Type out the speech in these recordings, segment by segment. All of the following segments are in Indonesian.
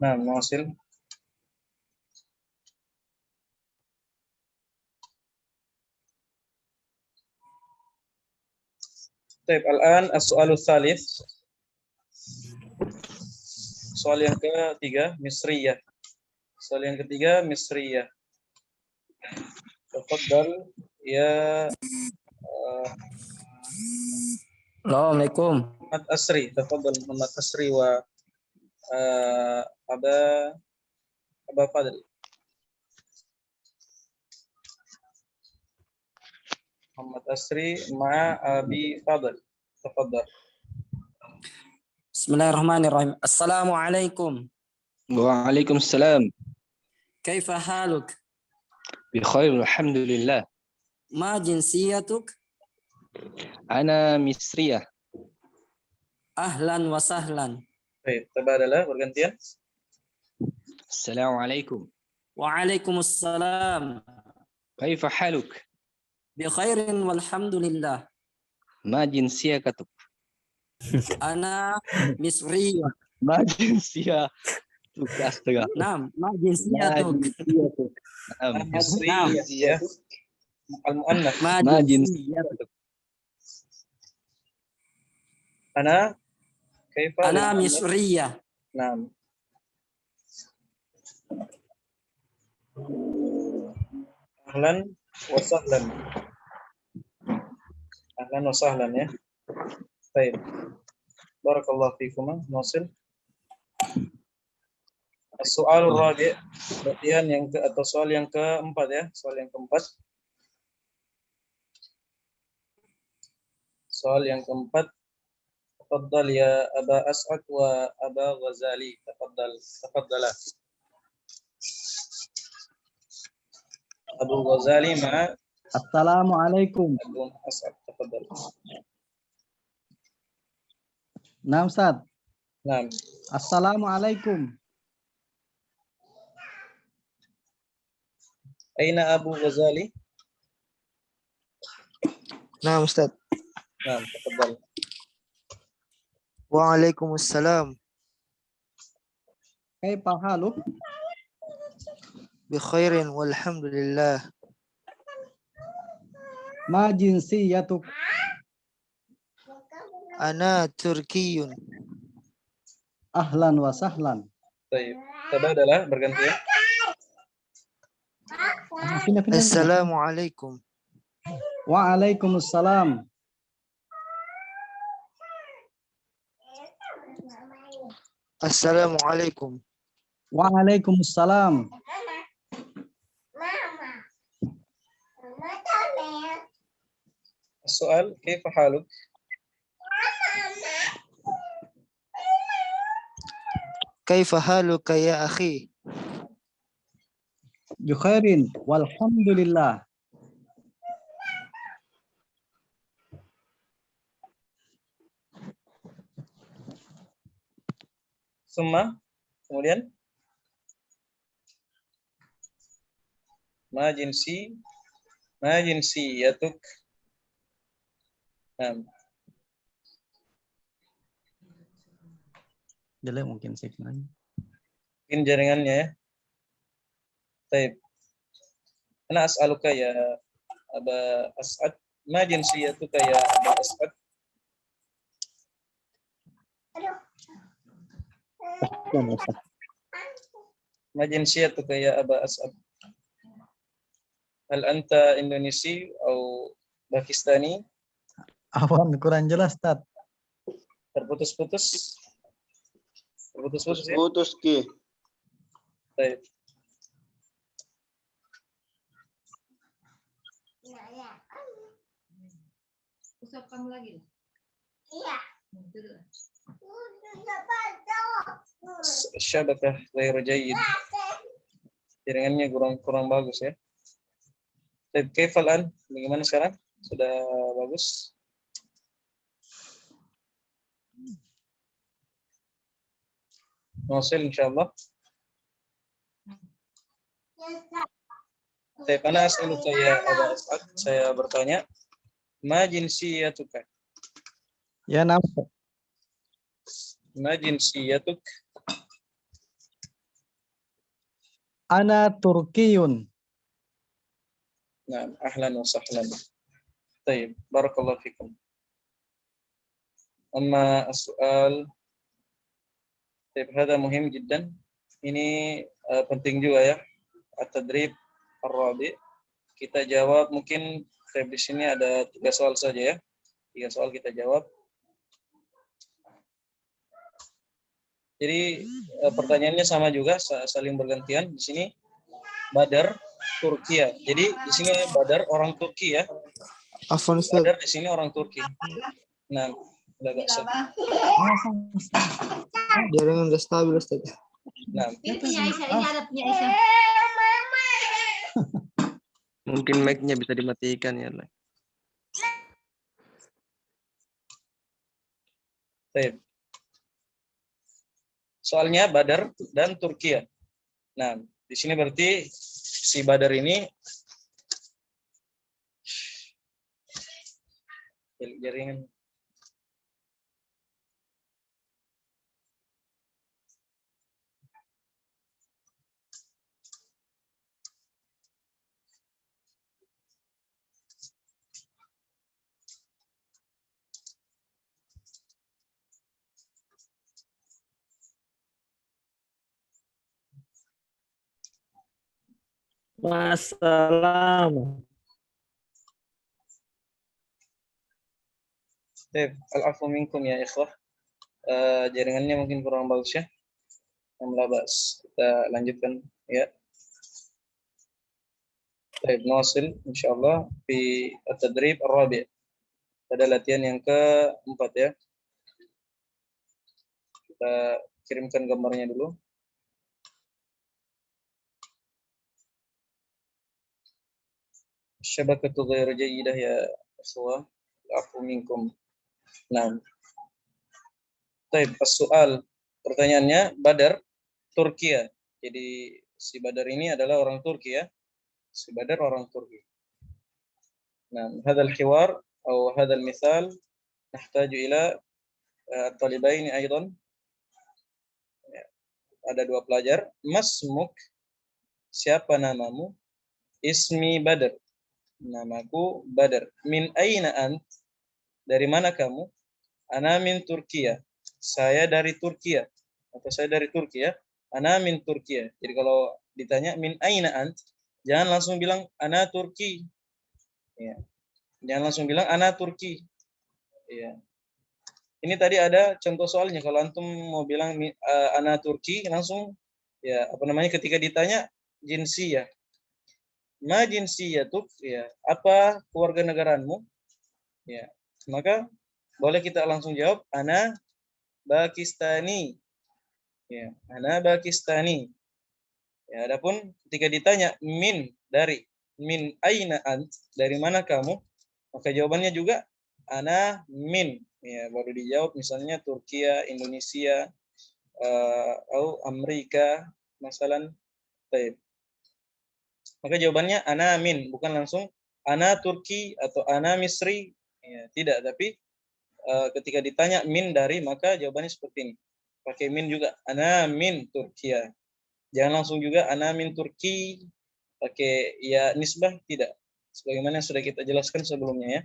Nah, Muasil. Baik, al-an as-soalu tsalits. Soal yang ketiga, Misriyah. Soal yang ketiga, Misriyah. Tafadhal ya Assalamualaikum. Muhammad Asri. Tafadhal Muhammad Asri wa Aba Fadl. Muhammad Asri ma Abi Fadl. Tafadhal. Bismillahirrahmanirrahim. Assalamualaikum. Waalaikumsalam. Kaifa haluk? Bikhair, alhamdulillah. Ma jinsiyatuk? Ana Misriyah. Ahlan wa sahlan. Baik, tabadalah bergantian. Assalamualaikum. Waalaikumsalam. Kaifa haluk? Bi khairin walhamdulillah. Ma jinsiyakatuk? Ana Misriyah. Ma jinsiyah. Astaga. Naam, ma jinsiyatuk? Misriyah. Al-mu'annas. Ma jinsiyatuk? Ana kaifa Ana Misriyah. Naam. Ahlan wa sahlan. Ahlan wa sahlan ya. Baik. Barakallahu fikum. Muasil. Soal rabi', latihan yang atau soal yang keempat ya, soal yang keempat. Soal yang keempat. Tafadhal ya Aba As'ad wa Aba Ghazali. Tafadhala. Abu Ghazali ma Assalamualaikum. Abu As'ad. Tafadhal. Nah, Ustaz. Naam. Assalamualaikum. Aina Abu Ghazali? Nah, Ustaz. Naam, tafadhal. Waalaikumsalam. Kaifa haluk? Bi khairin walhamdulillah. Ma jinsiyatuk? Ana Turkiyun. Ahlan wa sahlan. Baik. Tabadalah bergantian. Assalamualaikum. Waalaikumsalam. Assalamualaikum. Waalaikumsalam. Soal, kaifa haluk? Kaifa haluka ya akhi? Bi khairin walhamdulillah. Summa, kemudian ma jinsiyatuk. Naam. Jelek mungkin signalnya. Mungkin jaringannya ya. Baik. Ana as'aluka ya Aba As'ad. Ma jinsiyatuka ya Aba As'ad? Ma jinsiyatuka ya Aba As'ad? Hal anta Indonesi atau Pakistani? Awan kurang jelas, Ustaz. Terputus-putus. Terputus-putus ya. Putus Ki. Baik. Usap kamu lagi? Iya. Syabakah ghairu jayyid. Jaringannya kurang bagus ya. Baik, kaifal an? Bagaimana sekarang? Sudah bagus? Muasil insyaallah. Saya panas dulu saya Aba As'ad. Saya bertanya, ma jinsiyatuka? Ya, nam. Ma jinsiyatuk? Ana Turkiyun. Nah, ahlan wa sahlan. Baik, barakallahu fikum. Amma as-su'al, هذا مهم جدا. Ini penting juga ya. At-tadrib ar-rabi. Kita jawab mungkin di sini ada 3 soal saja ya. 3 soal kita jawab. Jadi pertanyaannya sama juga, saling bergantian. Di sini Badar Turkiya. Jadi di sini Badar orang Turki ya. Afwan Ustaz. Badar di sini orang Turki. Nah, udah gak sah. Jaringan udah stabil Ustaz. Nah, Ini punya Aisyah, ini ada punya Aisyah. Mungkin mic-nya bisa dimatikan ya. baik. Soalnya Badar dan Turkiya. Nah, di sini berarti si Badar ini jaringan. Wassalam. Baik, al-afu minkum ya ikhwah. Jaringannya mungkin kurang bagus ya. Melabas. Kita lanjutkan ya. Baik, nawasil insyaallah di at-tadrib ar-rabi'. Pada latihan yang keempat ya. Kita kirimkan gambarnya dulu. Syabakatu ghairu jayyidah ya ikhwah. Al-afu minkum. Nah. Baik, as-soal. Pertanyaannya Badar Turkiya. Jadi si Badar ini adalah orang Turki ya. Si Badar orang Turki. Nah, هذا الحوار أو هذا المثال نحتاج إلى الطالبين أيضا. Ada 2 pelajar. Masmuk, siapa namamu? Ismi Badar, namaku Badar. Min aina ant, dari mana kamu? Ana min Turkiya, saya dari Turkiya. Atau saya dari Turki ya. Ana min Turkiya. Jadi kalau ditanya min aina ant, jangan langsung bilang ana Turki. Ya. Jangan langsung bilang ana Turki. Ya. Ini tadi ada contoh soalnya. Kalau antum mau bilang ana Turki, langsung ya apa namanya ketika ditanya jinsiyah. Ma jinsiyatuk, ya, apa keluarga negaraanmu? Ya. Maka boleh kita langsung jawab ana Pakistani. Ya, ana Pakistani. Ya, adapun ketika ditanya min, dari, min aina ant, dari mana kamu? Maka jawabannya juga ana min. Ya, baru dijawab misalnya Turkiya, Indonesia, atau Amerika, masalan. Baik. Maka jawabannya ana min, bukan langsung ana Turki atau ana Misri. Ya, tidak, tapi ketika ditanya min dari, maka jawabannya seperti ini. Pakai min juga, ana min Turkiya. Jangan langsung juga ana min Turki, pakai ya nisbah, tidak. Sebagaimana yang sudah kita jelaskan sebelumnya ya.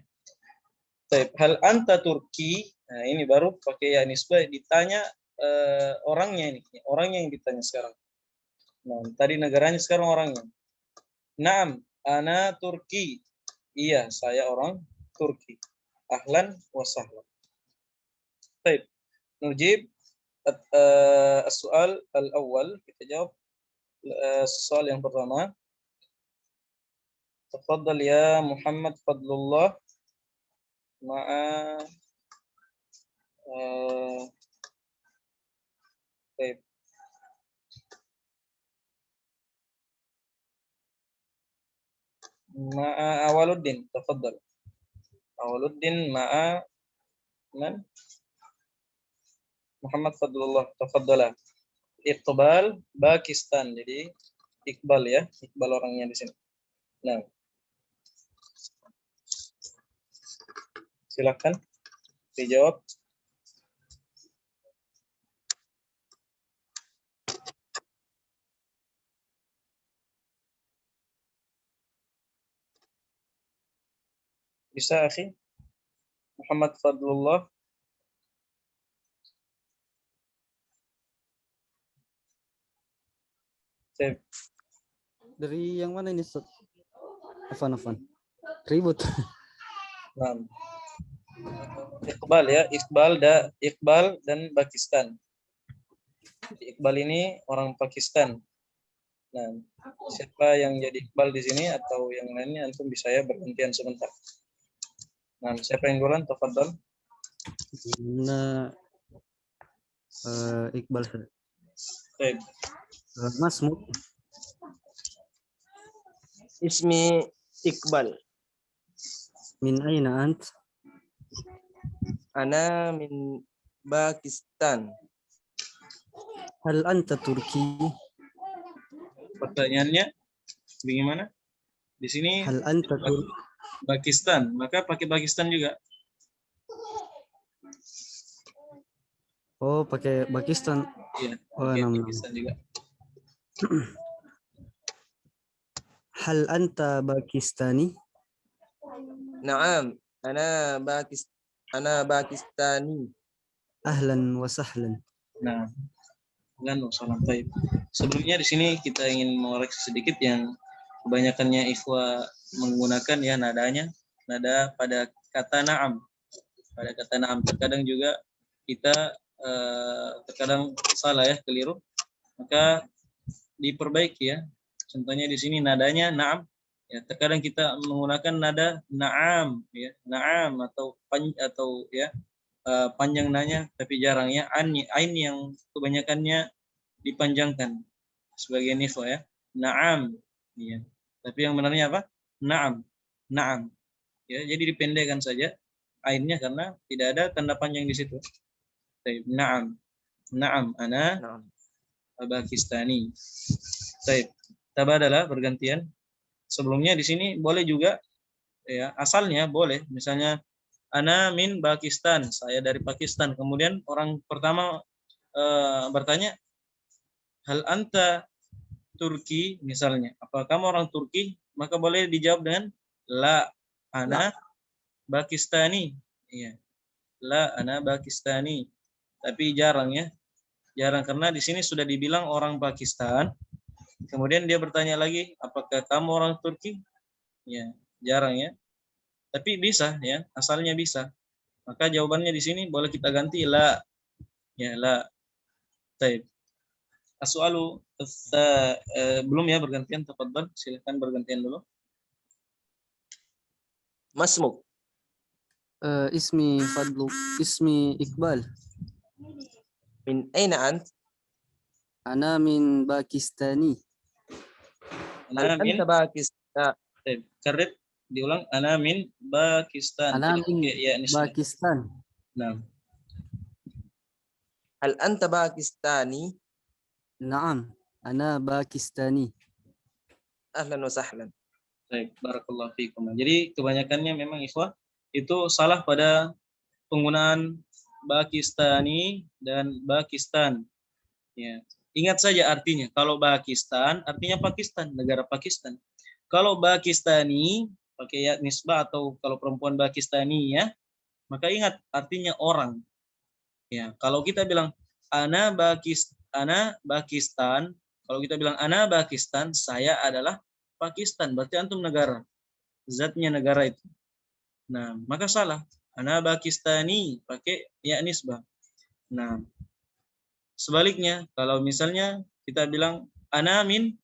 Baik, hal anta Turki, nah ini baru pakai ya nisbah, ditanya orangnya ini, orangnya yang ditanya sekarang. Nah, tadi negaranya, sekarang orangnya. Naam, ana Turki. Iya, saya orang Turki. Ahlan wa sahlan. Baik, nujib soal al-awwal. Kita jawab soal yang pertama. Tafadhal ya Muhammad Fadlullah ma'a baik. Ma'a Awaluddin, tafadhal. Awaluddin ma'a man? Muhammad Fadlullah, tafadhala. Iqbal Pakistan. Jadi Iqbal ya, Iqbal orangnya di sini. Nah, silakan dijawab. Bisa, akhi? Muhammad Fadlullah. Sip. Dari yang mana ini, Ustaz? Afan. Ribut. Nah. Iqbal ya, Iqbal dan Pakistan. Iqbal ini orang Pakistan. Nah, siapa yang jadi Iqbal di sini atau yang lainnya antum bisa ya bergantian sebentar. Nah, siapa yang duluan? Tafadhal. Nah, Iqbal. Baik. Masmuk. Ismi Iqbal. Min aina ant? Ana min Pakistan. Hal anta Turki? Pertanyaannya bagaimana? Di sini Hal anta Turki? Pakistan, maka pakai Pakistan juga. Oh, pakai Pakistan. Iya, Oh, pakai nama. Pakistan juga. Hal anta Pakistani? Naam, ana Pakistani. Ahlan wa sahlan. Nah, dan salam taib. Sebelumnya di sini kita ingin mengoreksi sedikit yang kebanyakannya ikhwa menggunakan ya nada pada kata na'am. Pada kata na'am terkadang juga kita terkadang salah ya, keliru. Maka diperbaiki ya. Contohnya di sini nadanya na'am. Ya, terkadang kita menggunakan nada na'am ya, na'am atau ya panjang nanya tapi jarang ya ain yang kebanyakannya dipanjangkan sebagai nifo ya, na'am ya. Tapi yang benarnya apa? Na'am. Na'am. Ya, jadi dipendekkan saja ainnya karena tidak ada tanda panjang di situ. Baik, na'am. Na'am ana Naam. Pakistani. Baik. Tabadalah bergantian. Sebelumnya di sini boleh juga ya, asalnya boleh. Misalnya ana min Pakistan, saya dari Pakistan. Kemudian orang pertama bertanya, hal anta Turki misalnya, apa kamu orang Turki? Maka boleh dijawab dengan la ana Pakistani. Iya. La ana Pakistani. Tapi jarang ya. Jarang karena di sini sudah dibilang orang Pakistan. Kemudian dia bertanya lagi, apakah kamu orang Turki? Ya, jarang ya. Tapi bisa ya, asalnya bisa. Maka jawabannya di sini boleh kita ganti la. Ya, la. Baik. As-soalu belum ya bergantian, tafadhal. Silakan bergantian dulu. Masmuk. Ismi Fadlu. Ismi Iqbal. Min aina ant? Ana min Pakistani. Ana Hal min anta Pakistan. karib diulang, ana min Pakistan. Ana Tidak min pakai ya nisbah. Pakistan. Nah, Hal anta Pakistani? Naam. Ana Pakistani. Ahlan wa sahlan. baik, barakallahu fiikum. Jadi kebanyakannya memang ikhwah itu salah pada penggunaan Pakistani dan Pakistan. Ya. Ingat saja artinya. Kalau Pakistan artinya Pakistan, negara Pakistan. Kalau Pakistani pakai ya nisbah atau kalau perempuan Pakistani ya, maka ingat artinya orang. Ya, kalau kita bilang ana Pakistan, kalau kita bilang ana Pakistan, saya adalah Pakistan, berarti antum negara. Zatnya negara itu. Nah, maka salah. Ana Pakistani pakai ya nisbah. Nah, sebaliknya kalau misalnya kita bilang ana min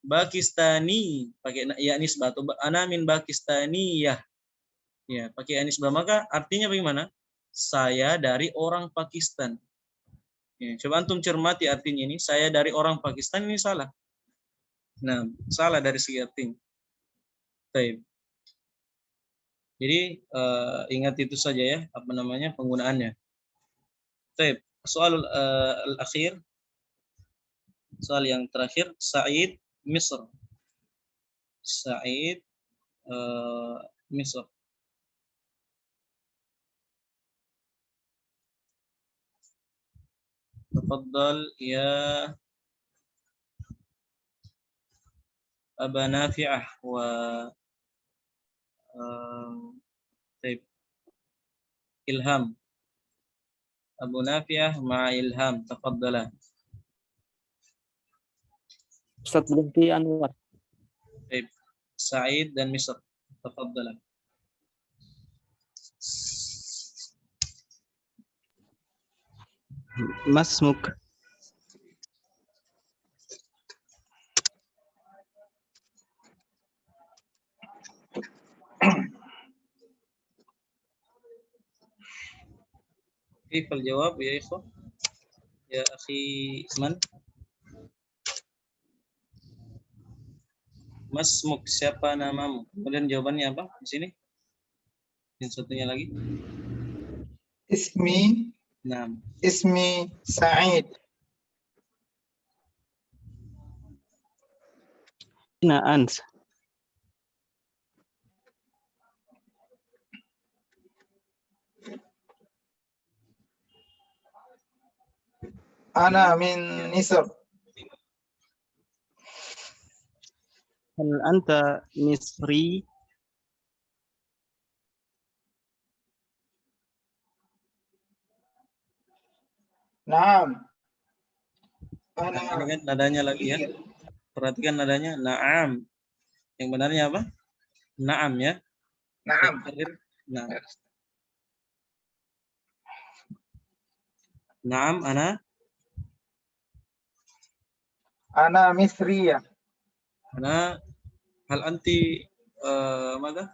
Pakistani pakai ya nisbah atau ana min Pakistaniyah. Ya, pakai ya nisbah, maka artinya bagaimana? Saya dari orang Pakistan. Ya, coba antum cermati artinya ini, saya dari orang Pakistan, ini salah. Nah, salah dari segi artinya. Baik. Jadi ingat itu saja ya, apa namanya penggunaannya. Baik. Soal al-akhir, soal yang terakhir, Sa'id Misr. Sa'id Misr. تفضل يا أبا نافعة و Ilham. Abu Nafiah ma'a Ilham. Tafadhala. Ustaz berhenti Anwar. Baik. Sa'id dan Misr. Tafadhala. Masmuk. كيف الجواب يا إخوة؟ يا أخي من؟ Masmuk, siapa namamu? Kemudian jawabannya apa di sini? Yang satunya lagi. Ismi Nah, Sa'id. Aina ant? Ana min Misr. Hal anta Misri? Naam. Nah, Ana ini kan nadanya lagi ya. Perhatikan nadanya. Naam. Yang benarnya apa? Naam ya. Naam. Naam. Naam, Ana Misriyah. Ana hal anti maka?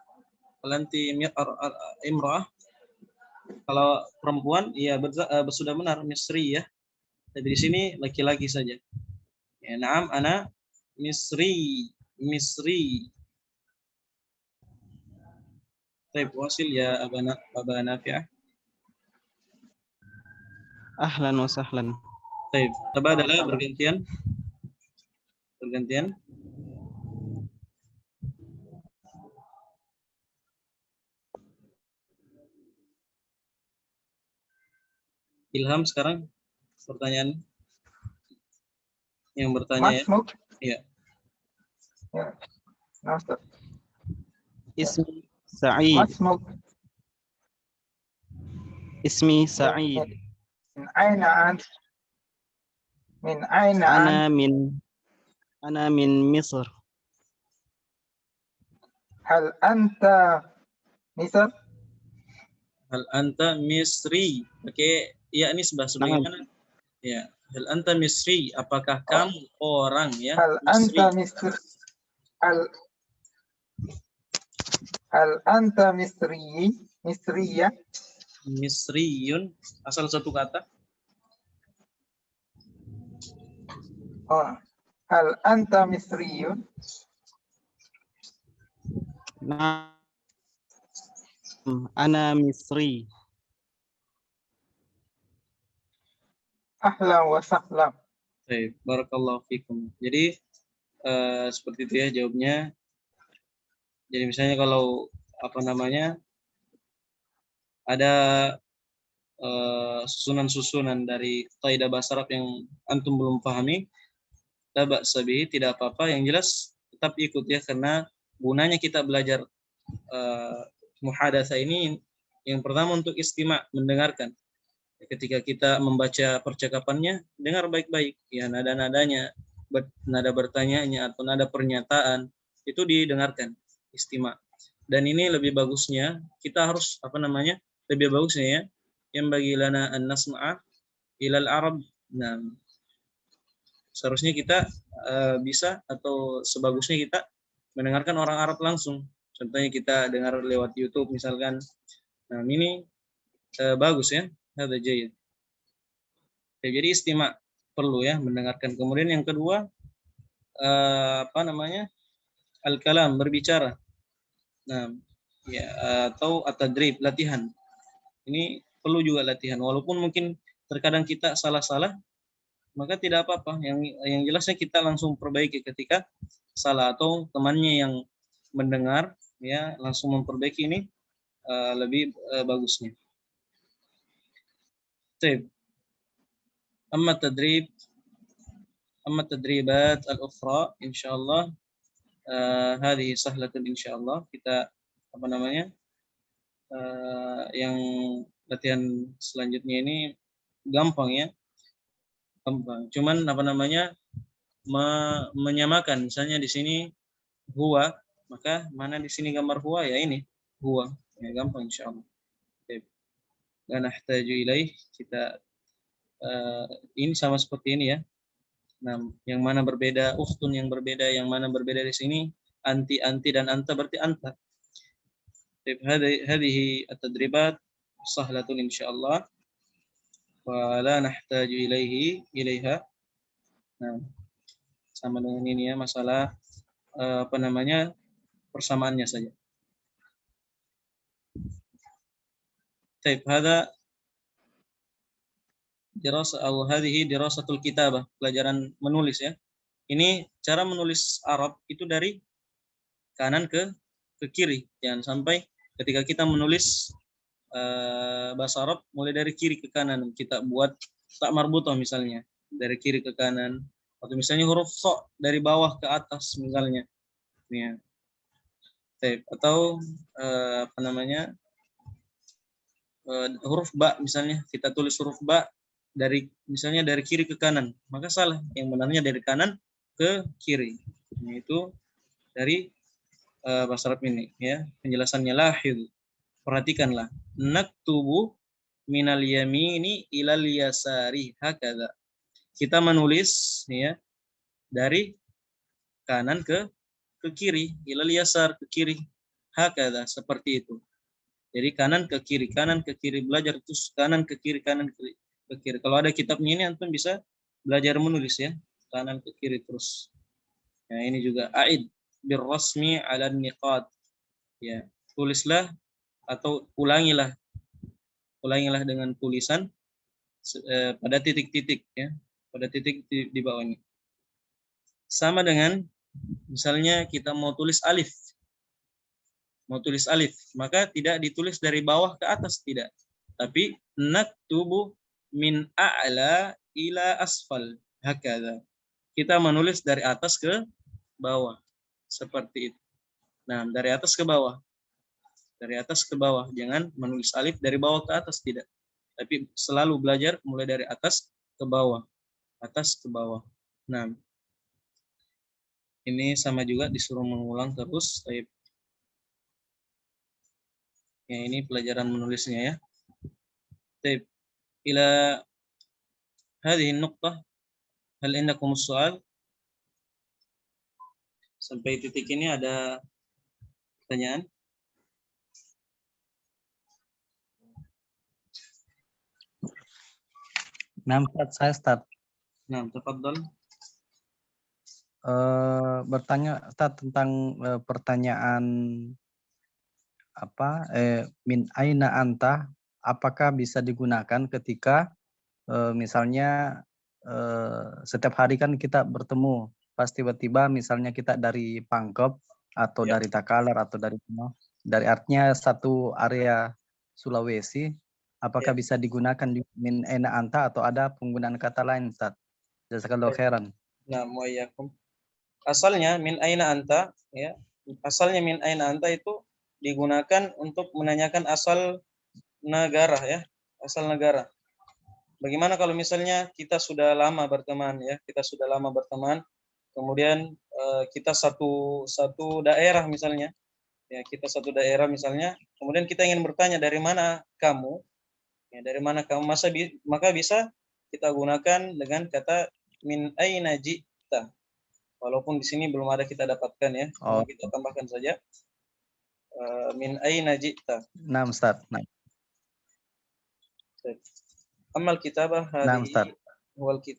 Hal anti imra'ah? Kalau perempuan iya sudah benar Misri ya. Tapi di sini laki-laki saja. Ya, naam ana Misri. Baik, wasil ya Aba Nafi'ah. Ahlan wa sahlan. Baik, tabadalah bergantian. Ilham sekarang pertanyaan yang bertanya ya. Masmuk. Iya. Ya. Nah, Ustaz. Ismi Sa'id. Masmuk. Ismi Sa'id. Min aina ant? Min aina ant? Ana min Misr. Hal anta Misr? Hal anta Misri. Oke, ya ini sebagaimana? Ya. Hal anta Misri. Apakah kamu orang ya? Hal anta Misri? Hal anta Misriyah? Misriyun. Asal satu kata. Oh. Hal anta Misriyun? Naam. Ana Misri. Ahlan wa sahlan. Baik, barakallahu fikum. Jadi seperti itu ya jawabnya. Jadi misalnya kalau ada susunan-susunan dari kaidah bahasa Arab yang antum belum pahami, la ba'sa bihi, tidak apa-apa. Yang jelas tetap ikut ya, karena gunanya kita belajar muhadatsah ini yang pertama untuk istima', mendengarkan. Ketika kita membaca percakapannya, dengar baik-baik ya, nada-nadanya, nada bertanyanya atau nada pernyataan itu didengarkan, istima'. Dan ini lebih bagusnya kita harus lebih bagusnya ya, yang bagi lana an nasma'a ilal Arab. Nah, seharusnya kita bisa atau sebagusnya kita mendengarkan orang Arab langsung. Contohnya kita dengar lewat YouTube misalkan. Nah, ini bagus ya. Ada jayid. Jadi istima' perlu ya mendengarkan. Kemudian yang kedua al-kalam, berbicara. Nah, ya, atau at-tadrib, latihan. Ini perlu juga latihan. Walaupun mungkin terkadang kita salah-salah, maka tidak apa-apa. Yang jelasnya kita langsung perbaiki ketika salah, atau temannya yang mendengar ya langsung memperbaiki, ini lebih bagusnya. Baik. Amma tadribat al-ukhra insyaallah hadhihi sahlatun insyaallah. Kita yang latihan selanjutnya ini gampang ya. Gampang. Cuman apa namanya? Menyamakan. Misalnya di sini huwa, maka mana di sini gambar huwa ya ini huwa. Ya gampang insyaallah. Baik. Dan nahtaju ilaih, kita ini sama seperti ini ya. Nah, yang mana berbeda, ukhtun yang berbeda, yang mana berbeda di sini anti dan anta berarti anta. Hadhihi at-tadribat sahlatun insyaallah wa la nahtaju ilaiha. Nah, sama dengan ini ya, masalah apa namanya, persamaannya saja. Baik, hada dirasa atau hadhihi dirasatul kitabah, pelajaran menulis ya. Ini cara menulis Arab itu dari kanan ke kiri. Jangan sampai ketika kita menulis bahasa Arab mulai dari kiri ke kanan, kita buat tak marbutah misalnya dari kiri ke kanan, atau misalnya huruf so dari bawah ke atas misalnya ya. Atau apa namanya, huruf ba misalnya, kita tulis huruf ba dari misalnya dari kiri ke kanan, maka salah. Yang benarnya dari kanan ke kiri. Nah, itu dari bahasa Arab ini ya. Penjelasannya lahid. Perhatikanlah. Naktubu minal yamini ilal yasari hakadha. Kita menulis ya dari kanan ke kiri, ilal yasar, ke kiri. Hakadha, seperti itu. Jadi kanan ke kiri, belajar terus kanan ke kiri, kanan ke kiri. Kalau ada kitabnya ini antum bisa belajar menulis ya, kanan ke kiri terus. Nah, ini juga aid birrasmi 'ala niqat. Ya, tulislah atau ulangilah dengan tulisan pada titik-titik ya, pada titik di bawahnya. Sama dengan misalnya kita mau tulis alif. Maka tidak ditulis dari bawah ke atas, tidak. Tapi naktubu min a'la ila asfal. Hakadha. Kita menulis dari atas ke bawah. Seperti itu. Nah, dari atas ke bawah. Dari atas ke bawah. Jangan menulis alif dari bawah ke atas, tidak. Tapi selalu belajar mulai dari atas ke bawah. Atas ke bawah. Nah, ini sama juga disuruh mengulang terus. Ya, ini pelajaran menulisnya ya. Baik. Ila hadhihi nuqtah hal indakum soal? Sampai titik ini ada pertanyaan? Nah, saya start. Nah, tafadhal. Bertanya Ustaz tentang pertanyaan apa min aina anta, apakah bisa digunakan ketika misalnya setiap hari kan kita bertemu, pas tiba-tiba misalnya kita dari Pangkep atau Ya. dari Takalar atau dari artinya satu area Sulawesi, apakah Ya. bisa digunakan di min aina anta atau ada penggunaan kata lain, Ustaz? Jazakallahu khairan. Nah, muayyakum. Asalnya min aina anta ya. Asalnya min aina anta itu digunakan untuk menanyakan asal negara ya, asal negara. Bagaimana kalau misalnya kita sudah lama berteman ya, kemudian kita satu daerah misalnya, ya kita satu daerah misalnya, kemudian kita ingin bertanya dari mana kamu, ya dari mana kamu, maka bisa kita gunakan dengan kata min aina ji'ta. Walaupun di sini belum ada kita dapatkan ya, kita tambahkan saja min aina ji'ta. Nah, Ustaz. Nah. Amal kitabah Nah, Ustaz.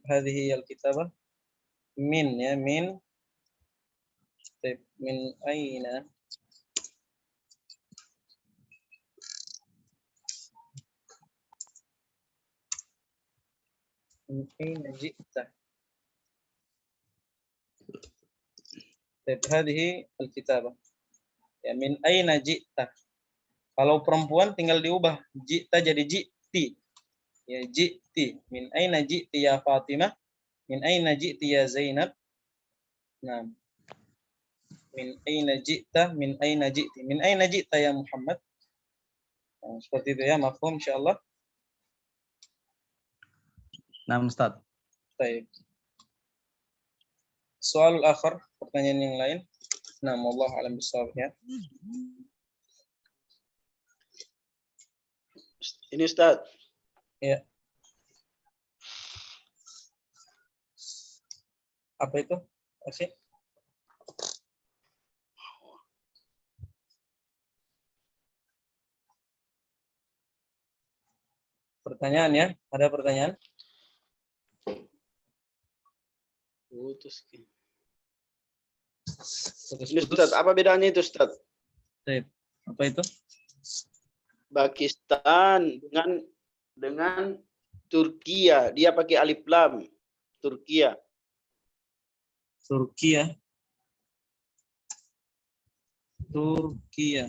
hadhihi al-kitabah min ya, min aina min aina ji'ta. Hadhihi al-kitabah. Ya, min aina ji'ta. Kalau perempuan tinggal diubah ji'ta jadi ji'ti. Ya, ji'ti. Min aina ji'ti ya Fatimah? Min aina ji'ti ya Zainab? Nah. Min aina ji'ta, min aina ji'ti. Min aina ji'ta ya Muhammad? Nah, seperti itu ya, mafhum insyaallah. Nah, Ustaz. Baik. Soal akhir, pertanyaan yang lain. Nah, wallahu a'lam bishawab ya. Ini Ustaz. Ya. Apa itu? Asih? Pertanyaan ya? Ada pertanyaan? Putus. Ini Putus-putus. Ustaz, apa bedanya itu Ustaz? Baik. Apa itu? Pakistan dengan Turkiya. Dia pakai alif lam. Turkiya. Turkiya. Turkiya.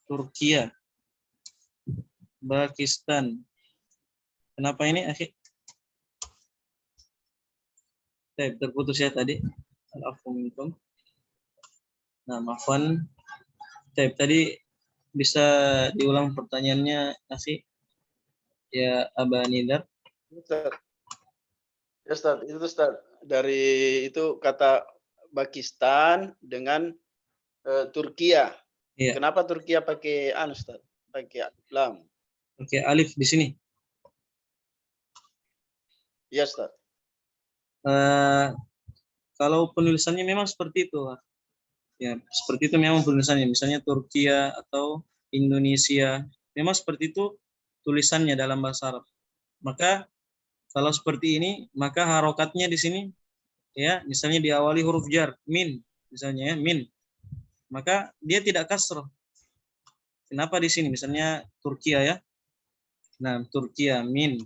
Turkiya. Pakistan. Kenapa ini, akhi? Terputus ya tadi. Al-afwu minkum. Nah, maafkan. Tadi bisa diulang pertanyaannya, akhi? Ya, Aba Nidar. Ustaz. Ya Ustaz, itu Ustaz. Dari itu kata Pakistan dengan Turkiya. Iya. Kenapa Turkiya pakai Ustaz? Pakai alif lam. Oke, alif di sini. Iya Ustaz. Kalau penulisannya memang seperti itu. Ya, seperti itu memang penulisannya. Misalnya Turkiya atau Indonesia. Memang seperti itu tulisannya dalam bahasa Arab. Maka kalau seperti ini, maka harokatnya di sini, ya, misalnya diawali huruf jar, min, misalnya ya, min, maka dia tidak kasroh. Kenapa di sini? Misalnya Turkiya ya, nah Turkiya min,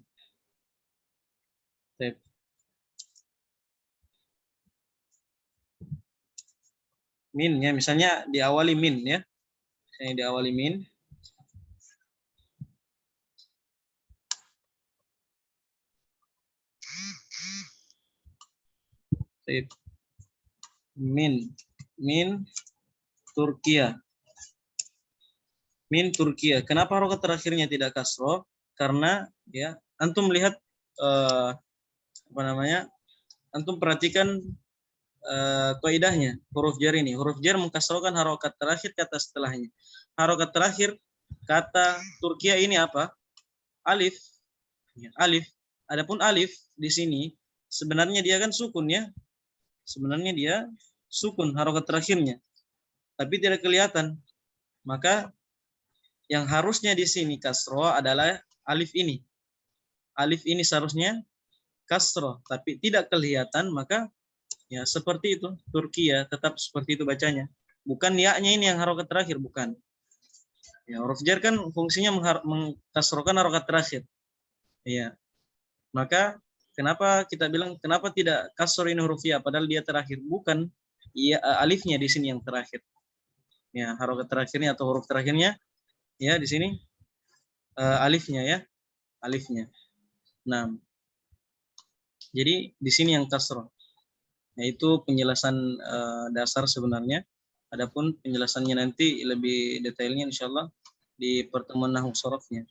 min ya, misalnya diawali min ya, misalnya diawali min. Min Turkiya. Min Turkiya. Kenapa harokat terakhirnya tidak kasroh? Karena ya antum melihat antum perhatikan kaidahnya huruf jar ini. Huruf jar mengkasrohkan harokat terakhir kata setelahnya. Harokat terakhir kata Turkiya ini apa? Alif. Ya, alif. Adapun alif di sini sebenarnya dia kan sukun ya. Sebenarnya dia sukun harokat terakhirnya, tapi tidak kelihatan. Maka yang harusnya di sini kasroh adalah alif ini. Alif ini seharusnya kasroh, tapi tidak kelihatan. Maka ya seperti itu. Turkiya tetap seperti itu bacanya. Bukan ya-nya ini yang harokat terakhir, bukan. Ya, huruf jar kan fungsinya mengkasrohkan harokat terakhir. Ya. Maka kenapa kita bilang kenapa tidak kasroh ini huruf ya padahal dia terakhir? Bukan, ya, alifnya di sini yang terakhir. Ya, harokat terakhirnya atau huruf terakhirnya ya di sini alifnya ya, alifnya. Nah, jadi di sini yang kasroh. Yaitu penjelasan dasar sebenarnya. Adapun penjelasannya nanti lebih detailnya insyaallah di pertemuan nahwu sorofnya.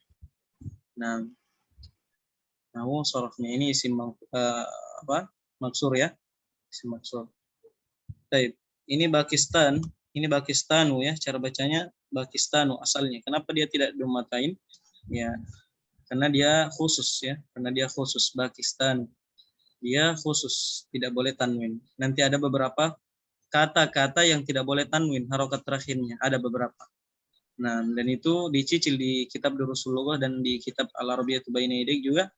Nah, nahwu sorofnya ini isim maksur ya, isim maksur. Baik, ini Pakistan, ini Pakistanu ya, cara bacanya Pakistanu asalnya. Kenapa dia tidak domatain? Ya, karena dia khusus ya, karena dia khusus Pakistan. Dia khusus, tidak boleh tanwin. Nanti ada beberapa kata-kata yang tidak boleh tanwin, harokat terakhirnya, ada beberapa. Nah, dan itu dicicil di kitab Durusul Lughah dan di kitab Al-Arabiyyatu Baina Yadik juga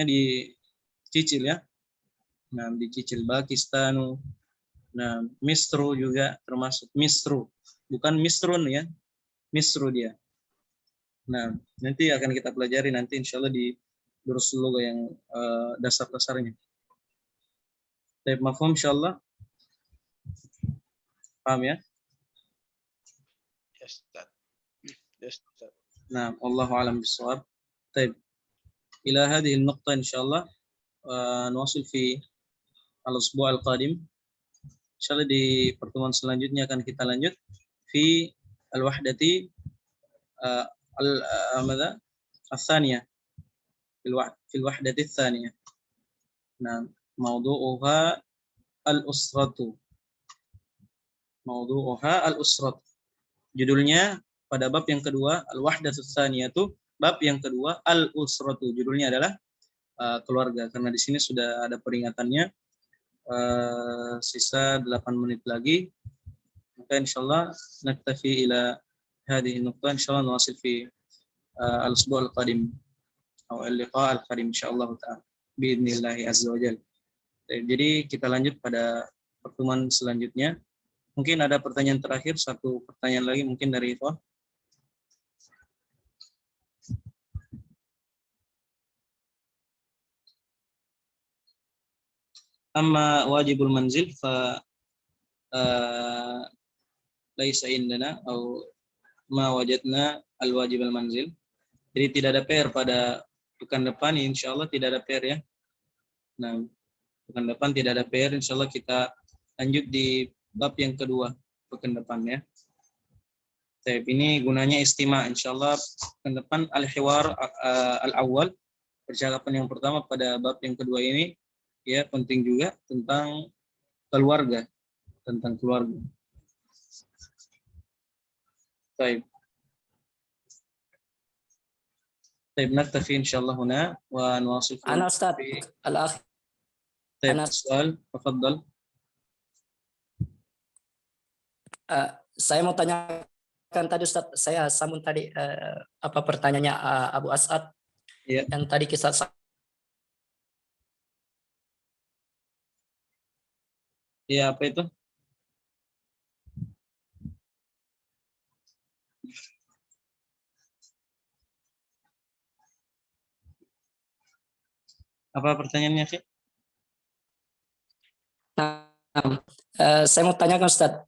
dicicil ya. Nah, dicicil Pakistanu. Nah, Misru juga termasuk Misru. Bukan Misrun ya. Misru dia. Nah, nanti akan kita pelajari nanti insyaallah di Durusul Lughah yang dasar-dasarnya. Baik, mafhum insyaallah. Paham ya? Yes, Ustaz. Yes, Ustaz. Nah, wallahu a'lam bishawab. Baik. Ila hadhihi an-nuqta insyaallah نواصل في الأسبوع القادم إن Insyaallah di pertemuan selanjutnya akan kita lanjut fi al-wahdati al-tsaniyah fil wahdati tsaniyah. Nah, mawdu'uha al-usratu. Mawdu'uha al-usratu. Judulnya pada bab yang kedua, al-wahdatu tsaniyah itu bab yang kedua al-usratu. Judulnya adalah keluarga, karena di sini sudah ada peringatannya. Sisa 8 menit lagi, maka insyaallah naktafi ila hadhihi nuqtah, insyaallah nawasil fi al-usbu' al-qadim atau al-liqa' al-qadim insyaallah ta'ala biidznillah azza wa jalla. Jadi kita lanjut pada pertemuan selanjutnya. Mungkin ada pertanyaan terakhir, satu pertanyaan lagi mungkin dari Ikhwan. Amma wajibul manzil fa laisa indana atau ma wajadna al wajib al manzil. Jadi tidak ada PR pada pekan depan, insyaallah tidak ada PR ya. Nah, pekan depan tidak ada PR, insyaallah kita lanjut di bab yang kedua pekan depan ya. Tapi ini gunanya istima, insyaallah pekan depan al-hiwar al-awwal, percakapan yang pertama pada bab yang kedua ini ya penting juga tentang keluarga, Baik. Baik, naktafi insyaallah huna wa nuwasil. Ana Ustaz, al-akh. Baik, soal, tafadhal. Saya mau tanyakan tadi Ustaz, saya sambung tadi apa pertanyaannya Abu As'ad yang tadi kisah ya, apa itu? Apa pertanyaannya sih? Saya mau tanyakan Ustaz,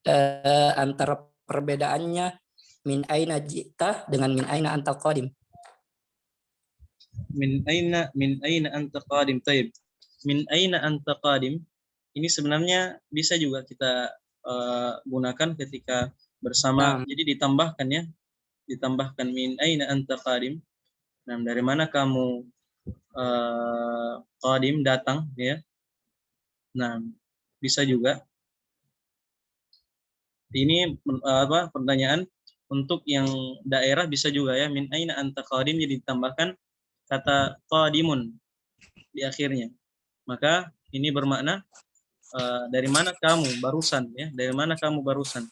antara perbedaannya min aina jita dengan min aina antal qadim. Min aina anta qadim. Taib. Min aina anta qadim. Ini sebenarnya bisa juga kita gunakan ketika bersama. Jadi ditambahkan ya. Ditambahkan min aina anta qadim. Nah, dari mana kamu qadim datang ya. Nah, bisa juga. Ini pertanyaan untuk yang daerah bisa juga ya, min aina anta qadim, jadi ditambahkan kata qadimun di akhirnya. Maka ini bermakna dari mana kamu barusan ya, dari mana kamu barusan.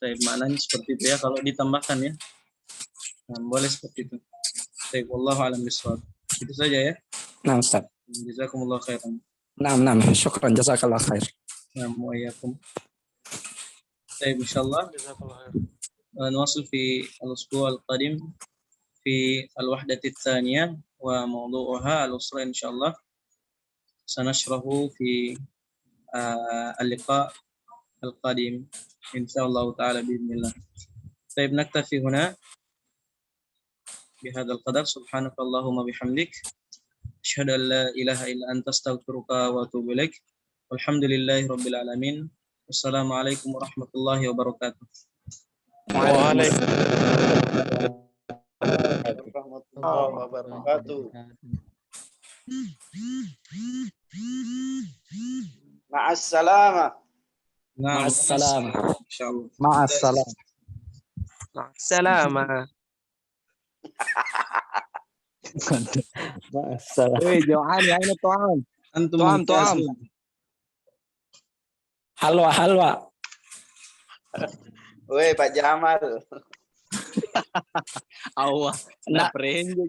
Baik, maknanya seperti itu ya kalau ditambahkan ya. Nah, boleh seperti itu. Baik, wallahu a'lam bishawab. Itu saja ya. Nah, Ustaz. Jazakumullah khairan. Nah, syukran, jazakallah khair. Nah, wa iyyakum. Baik, insyaallah. Nawasil fi al-usbu' al-qadim fi al-wahdati tsaniyah wa mawdu'uha al-usra insyaallah. Sanashrahu fi al-liqa' al-qadim insyaallah ta'ala biidznillah. Baik, naktafi huna bihadzal qadar. Subhanakallahumma bihamdik asyhadu an la ilaha illa anta astaghfiruka wa atubu ilaik. Walhamdulillahi rabbil alamin. Wassalamualaikum warahmatullahi wabarakatuh. Waalaikumsalam warahmatullahi wabarakatuh. Ma'assalamah. Ma'assalamah. Insyaallah. Ma'assalam. Ma'assalamah. Ma'assalam. Woi, Johan, ya ini Tuhan. Tuam. Halwa. Woi, Pak Jamal. Awah, na prende